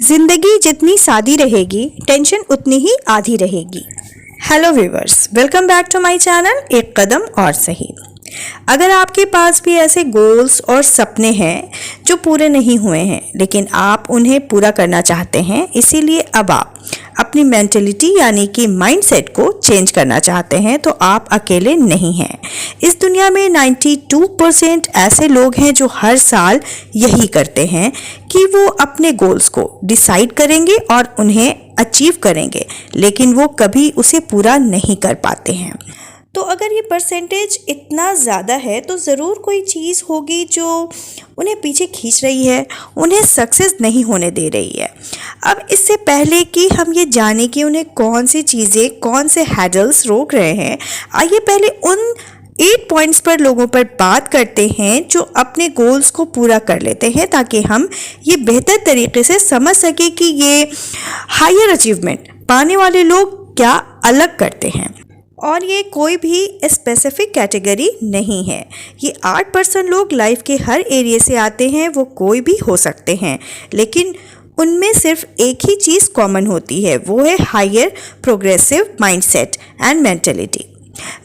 जिंदगी जितनी सादी रहेगी, टेंशन उतनी ही आधी रहेगी। Hello viewers, welcome back to my channel एक कदम और सही। अगर आपके पास भी ऐसे गोल्स और सपने हैं जो पूरे नहीं हुए हैं, लेकिन आप उन्हें पूरा करना चाहते हैं, इसीलिए अब आप अपनी मेंटलिटी यानी कि माइंडसेट को चेंज करना चाहते हैं, तो आप अकेले नहीं हैं। इस दुनिया में 92% ऐसे लोग हैं जो हर साल यही करते हैं कि वो अपने गोल्स को डिसाइड करेंगे और उन्हें अचीव करेंगे, लेकिन वो कभी उसे पूरा नहीं कर पाते हैं। तो अगर ये परसेंटेज इतना ज़्यादा है तो ज़रूर कोई चीज़ होगी जो उन्हें पीछे खींच रही है, उन्हें सक्सेस नहीं होने दे रही है। अब इससे पहले कि हम ये जानें कि उन्हें कौन सी चीज़ें, कौन से हैडल्स रोक रहे हैं, आइए पहले उन 8 पॉइंट्स पर लोगों पर बात करते हैं जो अपने गोल्स को पूरा कर लेते हैं, ताकि हम ये बेहतर तरीके से समझ सकें कि ये हायर अचीवमेंट पाने वाले लोग क्या अलग करते हैं। और ये कोई भी स्पेसिफिक कैटेगरी नहीं है। ये 8% लोग लाइफ के हर एरिया से आते हैं, वो कोई भी हो सकते हैं, लेकिन उनमें सिर्फ एक ही चीज़ कॉमन होती है, वो है higher progressive mindset and mentality.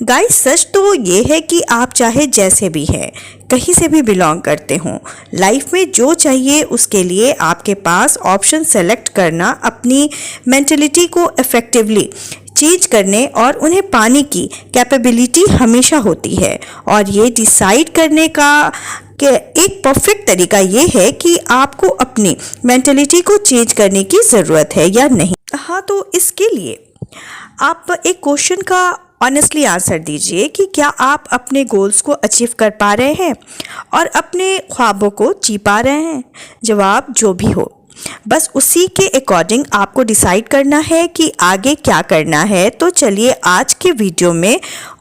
Guys, सच तो ये है कि आप चाहे जैसे भी हैं, कहीं से भी बिलोंग करते हों, लाइफ में जो चाहिए उसके लिए आपके पास ऑप्शन सेलेक्ट करना, अपनी मेंटलिटी को इफ़ेक्टिवली चेंज करने और उन्हें पाने की कैपेबिलिटी हमेशा होती है। और ये डिसाइड करने का एक परफेक्ट तरीका ये है कि आपको अपनी मेंटलिटी को चेंज करने की ज़रूरत है या नहीं। हाँ, तो इसके लिए आप एक क्वेश्चन का ऑनेस्टली आंसर दीजिए कि क्या आप अपने गोल्स को अचीव कर पा रहे हैं और अपने ख्वाबों को जी पा रहे हैं। जवाब जो भी हो, बस उसी के अकॉर्डिंग आपको डिसाइड करना है कि आगे क्या करना है। तो चलिए आज के वीडियो में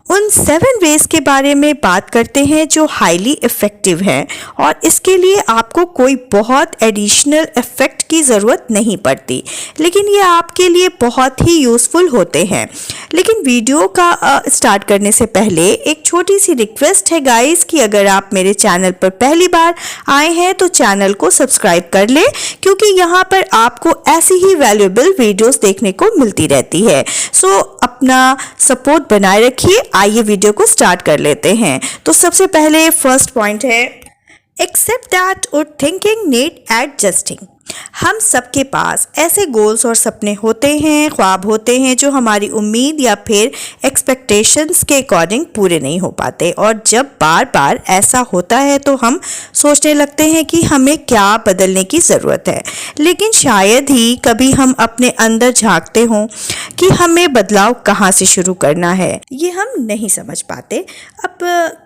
उन 7 वेज के बारे में बात करते हैं जो हाईली इफ़ेक्टिव हैं, और इसके लिए आपको कोई बहुत एडिशनल इफ़ेक्ट की ज़रूरत नहीं पड़ती, लेकिन ये आपके लिए बहुत ही यूज़फुल होते हैं। लेकिन वीडियो का स्टार्ट करने से पहले एक छोटी सी रिक्वेस्ट है गाइस कि अगर आप मेरे चैनल पर पहली बार आए हैं तो चैनल को सब्सक्राइब कर लें, क्योंकि यहाँ पर आपको ऐसी ही वैल्यूएबल वीडियोस देखने को मिलती रहती है। सो अपना सपोर्ट बनाए रखिए। आइए वीडियो को स्टार्ट कर लेते हैं। तो सबसे पहले फर्स्ट पॉइंट है, एक्सेप्ट दैट और थिंकिंग नीड एडजस्टिंग। हम सबके पास ऐसे गोल्स और सपने होते हैं, ख्वाब होते हैं जो हमारी उम्मीद या फिर एक्सपेक्टेशंस के अकॉर्डिंग पूरे नहीं हो पाते, और जब बार बार ऐसा होता है तो हम सोचने लगते हैं कि हमें क्या बदलने की ज़रूरत है। लेकिन शायद ही कभी हम अपने अंदर झांकते हों कि हमें बदलाव कहाँ से शुरू करना है, ये हम नहीं समझ पाते। अब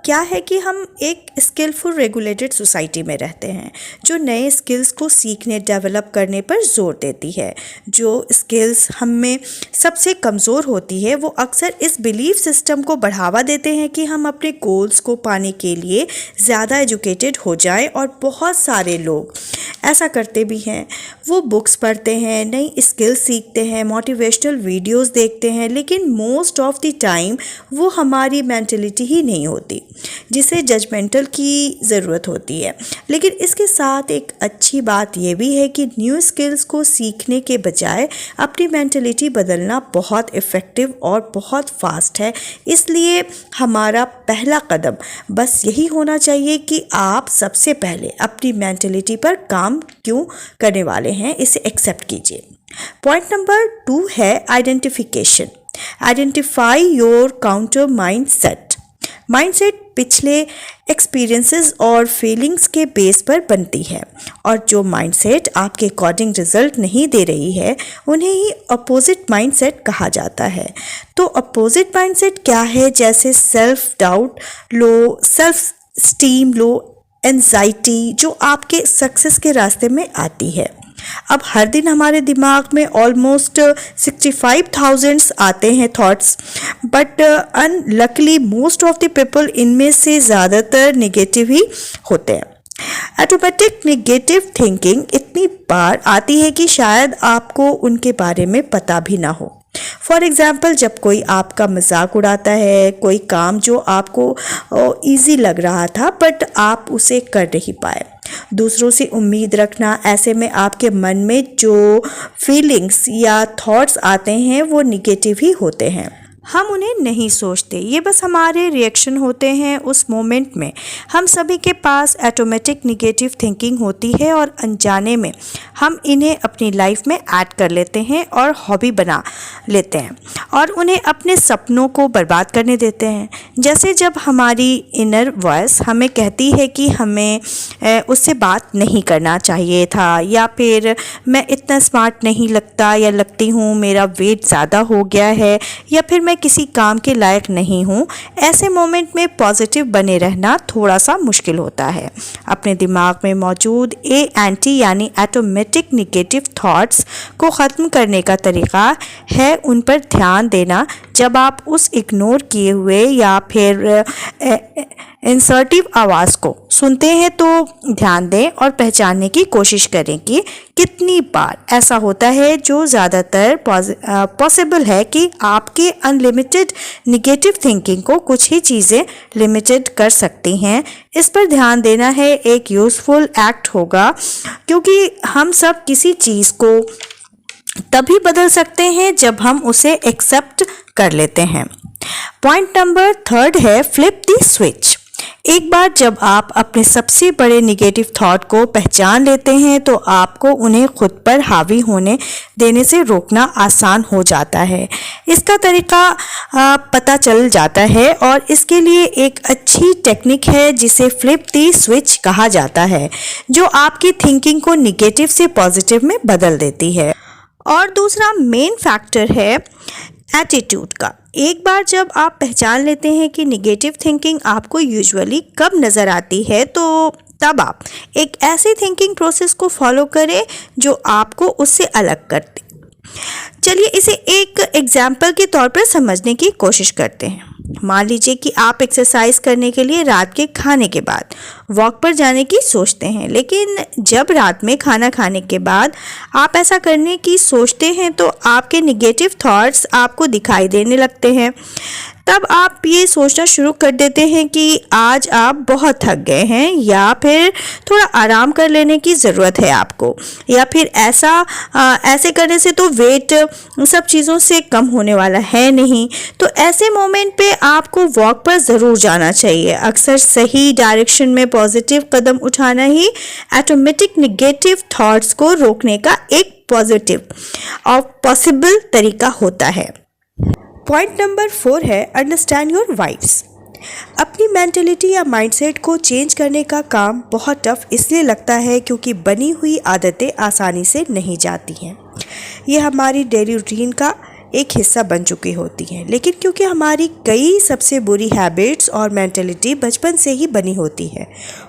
क्या है कि हम एक स्किलफुल रेगुलेटेड सोसाइटी में रहते हैं जो नए स्किल्स को सीखने, डेवलप करने पर जोर देती है। जो स्किल्स हम में सबसे कमज़ोर होती है वो अक्सर इस बिलीफ सिस्टम को बढ़ावा देते हैं कि हम अपने गोल्स को पाने के लिए ज़्यादा एजुकेटेड हो जाएं, और बहुत सारे लोग ऐसा करते भी हैं। वो बुक्स पढ़ते हैं, नई स्किल्स सीखते हैं, मोटिवेशनल वीडियोस देखते हैं, लेकिन मोस्ट ऑफ द टाइम वो हमारी मेंटलिटी ही नहीं होती जिसे जजमेंटल की ज़रूरत होती है। लेकिन इसके साथ एक अच्छी बात ये भी है कि न्यू स्किल्स को सीखने के बजाय अपनी मेंटलिटी बदलना बहुत इफ़ेक्टिव और बहुत फास्ट है। इसलिए हमारा पहला कदम बस यही होना चाहिए कि आप सबसे पहले अपनी मेंटलिटी पर काम क्यों करने वाले हैं, इसे एक्सेप्ट कीजिए। पॉइंट नंबर 2 है identification. Identify your counter mindset. Mindset पिछले एक्सपीरियंसेस और फीलिंग्स के बेस पर बनती है, और जो माइंडसेट आपके अकॉर्डिंग रिजल्ट नहीं दे रही है उन्हें ही अपोजिट माइंडसेट कहा जाता है। तो अपोजिट माइंडसेट क्या है? जैसे सेल्फ डाउट लो, सेल्फ स्टीम लो, एंजाइटी जो आपके सक्सेस के रास्ते में आती है। अब हर दिन हमारे दिमाग में ऑलमोस्ट 65,000 आते हैं thoughts, but unluckily most of the people इनमें से ज़्यादातर नेगेटिव ही होते हैं। ऑटोमेटिक नेगेटिव थिंकिंग इतनी बार आती है कि शायद आपको उनके बारे में पता भी ना हो। फॉर एग्ज़ाम्पल, जब कोई आपका मजाक उड़ाता है, कोई काम जो आपको ईजी लग रहा था बट आप उसे कर नहीं पाए, दूसरों से उम्मीद रखना, ऐसे में आपके मन में जो फीलिंग्स या थॉट्स आते हैं वो निगेटिव ही होते हैं। हम उन्हें नहीं सोचते, ये बस हमारे रिएक्शन होते हैं उस मोमेंट में। हम सभी के पास ऑटोमेटिक निगेटिव थिंकिंग होती है और अनजाने में हम इन्हें अपनी लाइफ में ऐड कर लेते हैं और हॉबी बना लेते हैं और उन्हें अपने सपनों को बर्बाद करने देते हैं। जैसे जब हमारी इनर वॉइस हमें कहती है कि हमें उससे बात नहीं करना चाहिए था, या फिर मैं इतना स्मार्ट नहीं लगता या लगती हूँ, मेरा वेट ज़्यादा हो गया है, या फिर मैं किसी काम के लायक नहीं हूँ। ऐसे मोमेंट में पॉजिटिव बने रहना थोड़ा सा मुश्किल होता है। अपने दिमाग में मौजूद एंटी यानी ऑटोमेटिक निगेटिव थॉट्स को ख़त्म करने का तरीका है उन पर ध्यान देना। जब आप उस इग्नोर किए हुए या फिर इंसर्टिव आवाज़ को सुनते हैं तो ध्यान दें और पहचानने की कोशिश करें कि कितनी बार ऐसा होता है। जो ज़्यादातर पॉसिबल है कि आपके अनलिमिटेड निगेटिव थिंकिंग को कुछ ही चीज़ें लिमिटेड कर सकती हैं। इस पर ध्यान देना है एक यूज़फुल एक्ट होगा, क्योंकि हम सब किसी चीज़ को तभी बदल सकते हैं जब हम उसे एक्सेप्ट कर लेते हैं। पॉइंट नंबर 3 है फ्लिप द स्विच। एक बार जब आप अपने सबसे बड़े निगेटिव थॉट को पहचान लेते हैं तो आपको उन्हें खुद पर हावी होने देने से रोकना आसान हो जाता है। इसका तरीका पता चल जाता है और इसके लिए एक अच्छी टेक्निक है जिसे फ्लिप द स्विच कहा जाता है, जो आपकी थिंकिंग को निगेटिव से पॉजिटिव में बदल देती है। और दूसरा मेन फैक्टर है एटीट्यूड का। एक बार जब आप पहचान लेते हैं कि निगेटिव थिंकिंग आपको यूजुअली कब नज़र आती है, तो तब आप एक ऐसी थिंकिंग प्रोसेस को फॉलो करें जो आपको उससे अलग करती। चलिए इसे एक एग्जाम्पल के तौर पर समझने की कोशिश करते हैं। मान लीजिए कि आप एक्सरसाइज करने के लिए रात के खाने के बाद वॉक पर जाने की सोचते हैं, लेकिन जब रात में खाना खाने के बाद आप ऐसा करने की सोचते हैं तो आपके निगेटिव थॉट्स आपको दिखाई देने लगते हैं। तब आप ये सोचना शुरू कर देते हैं कि आज आप बहुत थक गए हैं, या फिर थोड़ा आराम कर लेने की ज़रूरत है आपको, या फिर ऐसे करने से तो वेट सब चीज़ों से कम होने वाला है नहीं। तो ऐसे मोमेंट पे आपको वॉक पर ज़रूर जाना चाहिए। अक्सर सही डायरेक्शन में पॉजिटिव कदम उठाना ही ऑटोमेटिक निगेटिव थॉट्स को रोकने का एक पॉजिटिव और पॉसिबल तरीका होता है। पॉइंट नंबर 4 है अंडरस्टैंड योर वाइब्स। अपनी मेंटलिटी या माइंडसेट को चेंज करने का काम बहुत टफ इसलिए लगता है क्योंकि बनी हुई आदतें आसानी से नहीं जाती हैं। ये हमारी डेली रूटीन का एक हिस्सा बन चुकी होती हैं, लेकिन क्योंकि हमारी कई सबसे बुरी हैबिट्स और मेंटलिटी बचपन से ही बनी होती है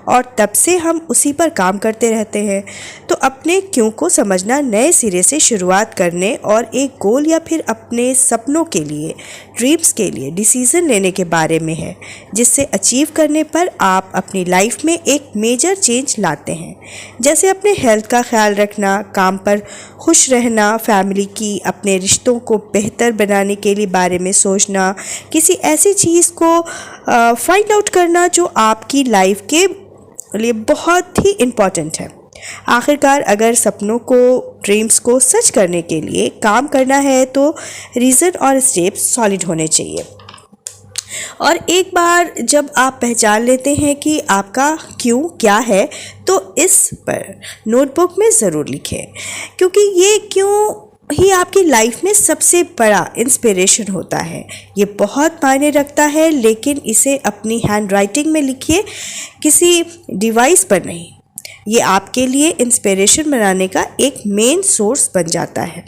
और तब से हम उसी पर काम करते रहते हैं, तो अपने क्यों को समझना नए सिरे से शुरुआत करने और एक गोल या फिर अपने सपनों के लिए, ड्रीम्स के लिए डिसीज़न लेने के बारे में है, जिससे अचीव करने पर आप अपनी लाइफ में एक मेजर चेंज लाते हैं। जैसे अपने हेल्थ का ख्याल रखना, काम पर खुश रहना, फैमिली की अपने रिश्तों को बेहतर बनाने के लिए बारे में सोचना, किसी ऐसी चीज़ को फाइंड आउट करना जो आपकी लाइफ के लिए बहुत ही इम्पॉर्टेंट है। आखिरकार अगर सपनों को, ड्रीम्स को सच करने के लिए काम करना है तो रीज़न और स्टेप्स सॉलिड होने चाहिए। और एक बार जब आप पहचान लेते हैं कि आपका क्यों क्या है, तो इस पर नोटबुक में ज़रूर लिखें, क्योंकि ये क्यों ही आपकी लाइफ में सबसे बड़ा इंस्पिरेशन होता है। ये बहुत मायने रखता है, लेकिन इसे अपनी हैंड राइटिंग में लिखिए, किसी डिवाइस पर नहीं। ये आपके लिए इंस्पिरेशन बनाने का एक मेन सोर्स बन जाता है।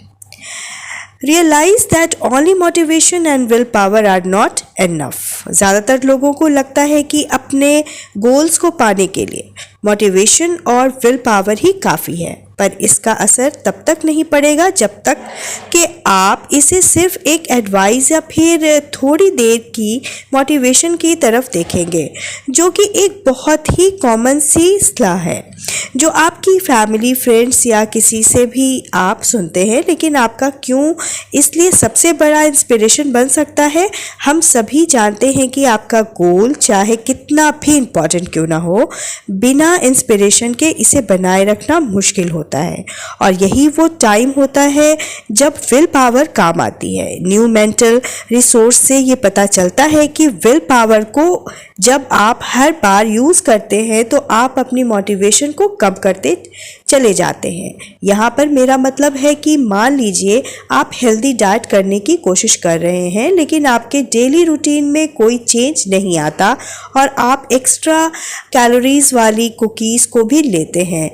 Realize that only motivation and willpower are not enough। ज़्यादातर लोगों को लगता है कि अपने गोल्स को पाने के लिए मोटिवेशन और विल पावर ही काफ़ी है, पर इसका असर तब तक नहीं पड़ेगा जब तक कि आप इसे सिर्फ एक एडवाइस या फिर थोड़ी देर की मोटिवेशन की तरफ देखेंगे, जो कि एक बहुत ही कॉमन सी सलाह है जो आपकी फैमिली, फ्रेंड्स या किसी से भी आप सुनते हैं। लेकिन आपका क्यों इसलिए सबसे बड़ा इंस्पिरेशन बन सकता है। हम सभी जानते हैं कि आपका गोल चाहे कितना कितना भी इम्पॉर्टेंट क्यों ना हो, बिना इंस्पिरेशन के इसे बनाए रखना मुश्किल होता है। और यही वो टाइम होता है जब विल पावर काम आती है। न्यू मेंटल रिसोर्स से ये पता चलता है कि विल पावर को जब आप हर बार यूज़ करते हैं तो आप अपनी मोटिवेशन को कम करते चले जाते हैं। यहाँ पर मेरा मतलब है कि मान लीजिए आप हेल्दी डाइट करने की कोशिश कर रहे हैं, लेकिन आपके डेली रूटीन में कोई चेंज नहीं आता और आप एक्स्ट्रा कैलोरीज वाली कुकीज़ को भी लेते हैं।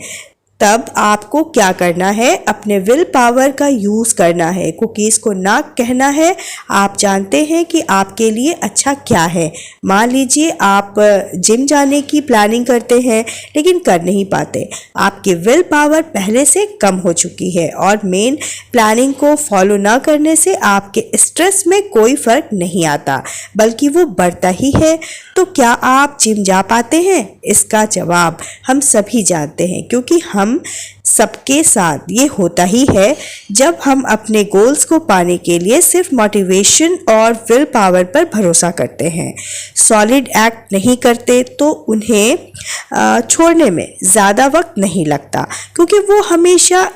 तब आपको क्या करना है, अपने विल पावर का यूज़ करना है। कुकीज़ को ना कहना है। आप जानते हैं कि आपके लिए अच्छा क्या है। मान लीजिए आप जिम जाने की प्लानिंग करते हैं लेकिन कर नहीं पाते। आपकी विल पावर पहले से कम हो चुकी है और मेन प्लानिंग को फॉलो ना करने से आपके स्ट्रेस में कोई फ़र्क नहीं आता बल्कि वो बढ़ता ही है। तो क्या आप जिम जा पाते हैं? इसका जवाब हम सभी जानते हैं, क्योंकि हम सबके साथ ये होता ही है। जब हम अपने गोल्स को पाने के लिए सिर्फ मोटिवेशन और विल पावर पर भरोसा करते हैं, सॉलिड एक्ट नहीं करते, तो उन्हें छोड़ने में ज़्यादा वक्त नहीं लगता, क्योंकि वो हमेशा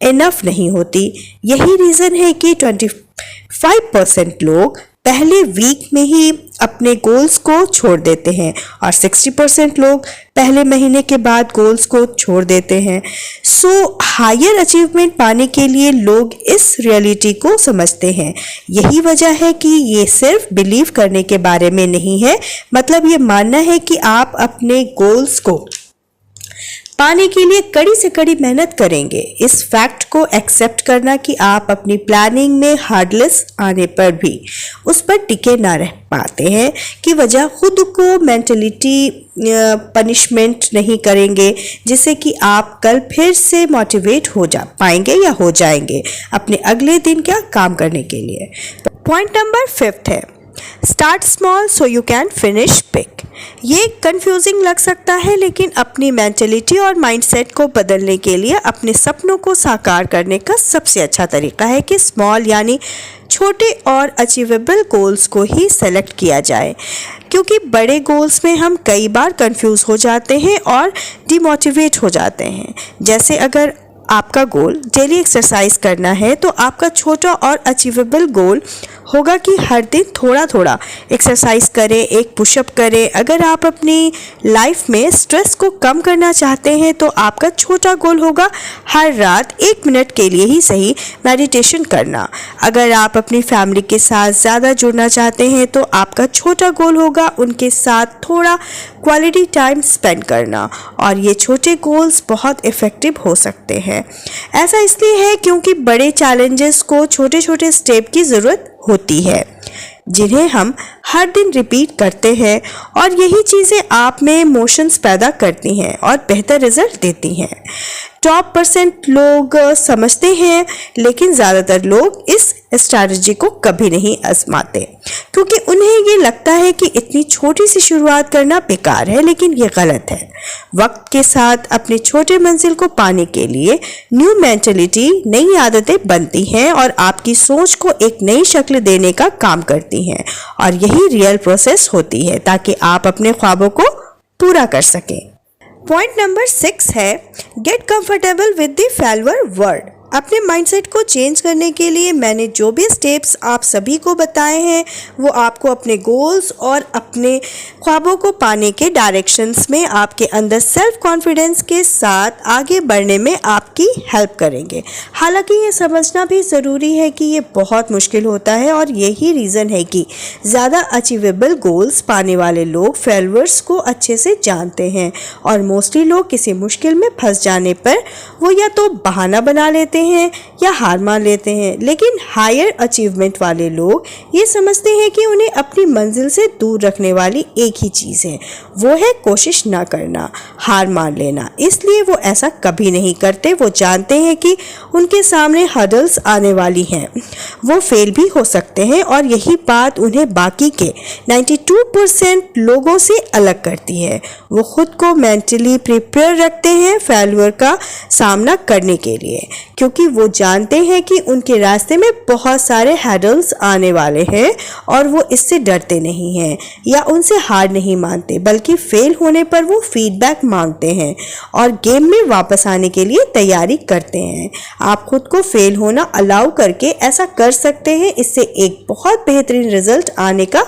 इनफ नहीं होती। यही रीज़न है कि 25% लोग पहले वीक में ही अपने गोल्स को छोड़ देते हैं और 60% लोग पहले महीने के बाद गोल्स को छोड़ देते हैं। सो हायर अचीवमेंट पाने के लिए लोग इस रियलिटी को समझते हैं। यही वजह है कि ये सिर्फ बिलीव करने के बारे में नहीं है, मतलब ये मानना है कि आप अपने गोल्स को पाने के लिए कड़ी से कड़ी मेहनत करेंगे। इस फैक्ट को एक्सेप्ट करना कि आप अपनी प्लानिंग में हार्डलेस आने पर भी उस पर टिके ना रह पाते हैं की वजह खुद को मेंटलिटी पनिशमेंट नहीं करेंगे, जिससे कि आप कल फिर से मोटिवेट हो जा पाएंगे या हो जाएंगे अपने अगले दिन क्या काम करने के लिए। पॉइंट नंबर 5 है, start small so you can finish big. ये कंफ्यूजिंग लग सकता है, लेकिन अपनी मेंटलिटी और माइंडसेट को बदलने के लिए अपने सपनों को साकार करने का सबसे अच्छा तरीका है कि स्मॉल यानी छोटे और अचीवेबल गोल्स को ही सेलेक्ट किया जाए, क्योंकि बड़े गोल्स में हम कई बार कंफ्यूज हो जाते हैं और डिमोटिवेट हो जाते हैं। जैसे अगर आपका गोल डेली एक्सरसाइज करना है तो आपका छोटा और अचीवेबल गोल होगा कि हर दिन थोड़ा थोड़ा एक्सरसाइज करें, एक पुशअप करें। अगर आप अपनी लाइफ में स्ट्रेस को कम करना चाहते हैं तो आपका छोटा गोल होगा हर रात 1 मिनट के लिए ही सही मेडिटेशन करना। अगर आप अपनी फैमिली के साथ ज़्यादा जुड़ना चाहते हैं तो आपका छोटा गोल होगा उनके साथ थोड़ा क्वालिटी टाइम स्पेंड करना। और ये छोटे गोल्स बहुत इफ़ेक्टिव हो सकते हैं। ऐसा इसलिए है क्योंकि बड़े चैलेंजेस को छोटे छोटे स्टेप की ज़रूरत होती है, जिन्हें हम हर दिन रिपीट करते हैं, और यही चीज़ें आप में इमोशंस पैदा करती हैं और बेहतर रिजल्ट देती हैं। टॉप % लोग समझते हैं, लेकिन ज़्यादातर लोग इस स्ट्रैटेजी को कभी नहीं आजमाते, क्योंकि उन्हें ये लगता है कि इतनी छोटी सी शुरुआत करना बेकार है, लेकिन ये गलत है। वक्त के साथ अपने छोटे मंजिल को पाने के लिए न्यू मेंटलिटी, नई आदतें बनती हैं और आपकी सोच को एक नई शक्ल देने का काम करती हैं, और यही रियल प्रोसेस होती है ताकि आप अपने ख्वाबों को पूरा कर सकें। पॉइंट नंबर 6 है, get comfortable with the failure word. अपने माइंडसेट को चेंज करने के लिए मैंने जो भी स्टेप्स आप सभी को बताए हैं वो आपको अपने गोल्स और अपने ख्वाबों को पाने के डायरेक्शंस में आपके अंदर सेल्फ कॉन्फिडेंस के साथ आगे बढ़ने में आपकी हेल्प करेंगे। हालांकि ये समझना भी ज़रूरी है कि ये बहुत मुश्किल होता है, और यही रीज़न है कि ज़्यादा अचीवेबल गोल्स पाने वाले लोग फेलियर्स को अच्छे से जानते हैं, और मोस्टली लोग किसी मुश्किल में फंस जाने पर वो या तो बहाना बना लेते हैं या हार मान लेते हैं। लेकिन हायर अचीवमेंट वाले लोग ये समझते हैं कि उन्हें अपनी मंजिल से दूर रखने वाली एक ही चीज़ है, वो है कोशिश ना करना, हार मान लेना। इसलिए वो ऐसा कभी नहीं करते। वो जानते हैं कि उनके सामने हर्डल्स आने वाली हैं, वो फेल भी हो सकते हैं, और यही बात उन्हें बाकी के 92% लोगों से अलग करती है। वो खुद को मेंटली प्रिपेयर रखते हैं फेल्यूर का सामना करने के लिए, क्योंकि वो जानते जानते हैं कि उनके रास्ते में बहुत सारे हैडल्स आने वाले हैं और वो इससे डरते नहीं हैं या उनसे हार नहीं मानते, बल्कि फेल होने पर वो फीडबैक मांगते हैं और गेम में वापस आने के लिए तैयारी करते हैं। आप खुद को फेल होना अलाउ करके ऐसा कर सकते हैं। इससे एक बहुत बेहतरीन रिजल्ट आने का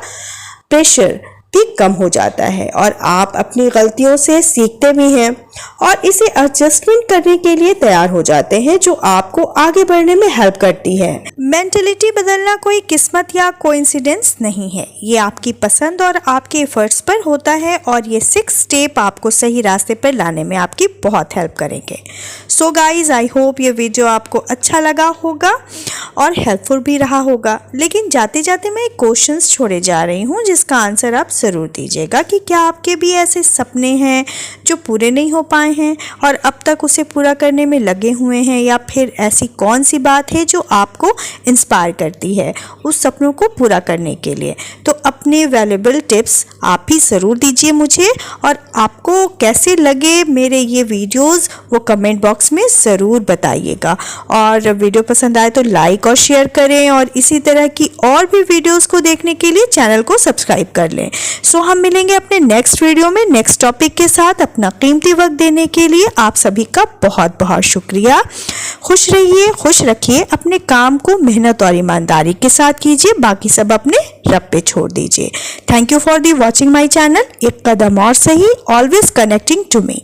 प्रेशर भी कम हो जाता है और आप अपनी गलतियों से सीखते भी हैं और इसे एडजस्टमेंट करने के लिए तैयार हो जाते हैं, जो आपको आगे बढ़ने में हेल्प करती है। मेंटलिटी बदलना कोई किस्मत या कोइंसिडेंस नहीं है, ये आपकी पसंद और आपके एफर्ट्स पर होता है और ये 6 स्टेप आपको सही रास्ते पर लाने में आपकी बहुत हेल्प करेंगे। सो गाइज, आई होप ये वीडियो आपको अच्छा लगा होगा और हेल्पफुल भी रहा होगा। लेकिन जाते जाते मैं क्वेश्चंस छोड़े जा रही हूँ जिसका आंसर आप ज़रूर दीजिएगा कि क्या आपके भी ऐसे सपने हैं जो पूरे नहीं हो पाए हैं और अब तक उसे पूरा करने में लगे हुए हैं, या फिर ऐसी कौन सी बात है जो आपको इंस्पायर करती है उस सपनों को पूरा करने के लिए। तो अपने वैल्यूएबल टिप्स आप भी ज़रूर दीजिए मुझे, और आपको कैसे लगे मेरे ये वीडियोस वो कमेंट बॉक्स में ज़रूर बताइएगा। और वीडियो पसंद आए तो लाइक और शेयर करें और इसी तरह की और भी वीडियोस को देखने के लिए चैनल को सब्सक्राइब कर लें। सो हम मिलेंगे अपने नेक्स्ट वीडियो में नेक्स्ट टॉपिक के साथ। अपना कीमती वक्त देने के लिए आप सभी का बहुत बहुत शुक्रिया। खुश रहिए, खुश रखिए, अपने काम को मेहनत और ईमानदारी के साथ कीजिए, बाकी सब अपने रब पे छोड़ दीजिए। Thank you for the watching my channel एक कदम और सही, ऑलवेज कनेक्टिंग टू मी।